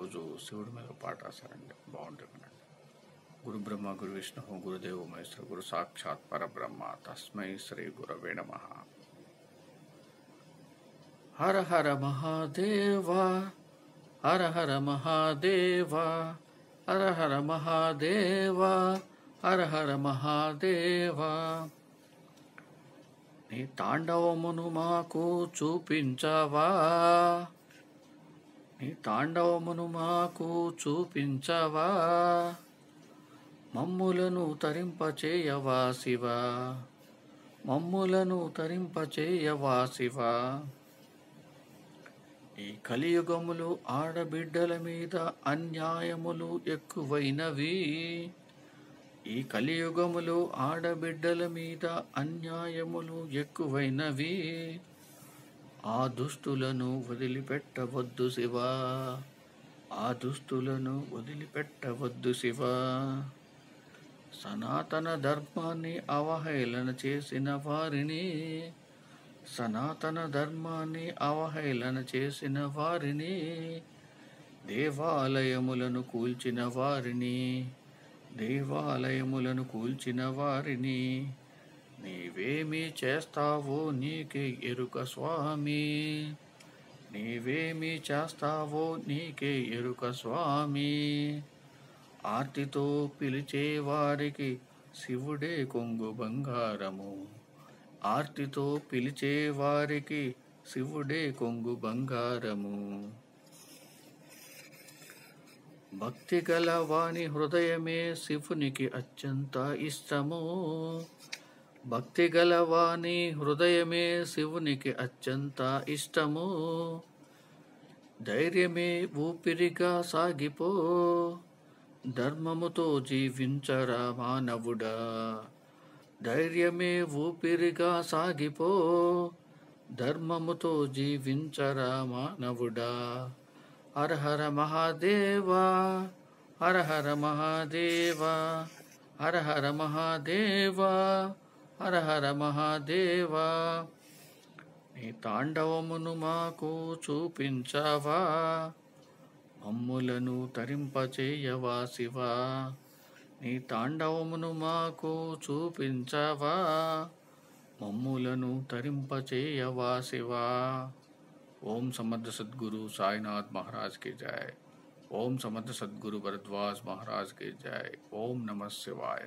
ఈరోజు శివుడి మీద పాట రాశారండి, బాగుంటుందండి. గురు బ్రహ్మ గురు విష్ణు గురుదేవ మహేశ్వర గురు సాక్షాత్ పరబ్రహ్మ తస్మై శ్రీ గురవే నమః. హర హర మహాదేవ హర హర మహాదేవ హర హర మహాదేవ హర హర మహాదేవ. నీ తాండవమును మాకు చూపించవా, నీ తాండవమును మాకు చూపించవా, మమ్ములను తరింపచేయవా శివా, మమ్ములను తరింపచేయవా శివా. ఈ కలియుగములు ఆడబిడ్డల మీద అన్యాయములు ఎక్కువైనవి, ఈ కలియుగములు ఆడబిడ్డల మీద అన్యాయములు ఎక్కువైనవి. ఆ దుష్టులను వదిలిపెట్టవద్దు శివా, ఆ దుష్టులను వదిలిపెట్టవద్దు శివా. సనాతన ధర్మాన్ని అవహేళన చేసిన వారిని, సనాతన ధర్మాన్ని అవహేళన చేసిన వారిని, దేవాలయములను కూల్చిన వారిని, దేవాలయములను కూల్చిన వారిని నీవేమి చేస్తావో నీకే ఎరుక స్వామి, నీవేమి చేస్తావో నీకే ఎరుక స్వామి. ఆర్తితో పిలిచే వారికి శివుడే కొంగు బంగారము, ఆర్తితో పిలిచే వారికి శివుడే కొంగు బంగారము. భక్తి గల వాని హృదయమే శివునికి అత్యంత ఇష్టము, భక్తి గల వాని హృదయమే శివునికి అత్యంత ఇష్టము. ధైర్యమే ఊపిరిగా సాగిపో, ధర్మముతో జీవించరా మానవుడా, ధైర్యమే ఊపిరిగా సాగిపో, ధర్మముతో జీవించరా మానవుడా. హర హర మహాదేవ హర హర మహాదేవ హర హర మహాదేవ హర హర మహాదేవ. నీ తాండవమును మాకు చూపించవా, మమ్ములను తరింపచేయవా శివా, నీ తాండవమును మాకు చూపించవా, మమ్ములను తరింపచేయవా శివా. ఓం సమర్థ సద్గురు సాయినాథ్ महाराज की जय. ओम समर्थ सद्गुरु भरद्वाज महाराज की जय. ओम नमः शिवाय.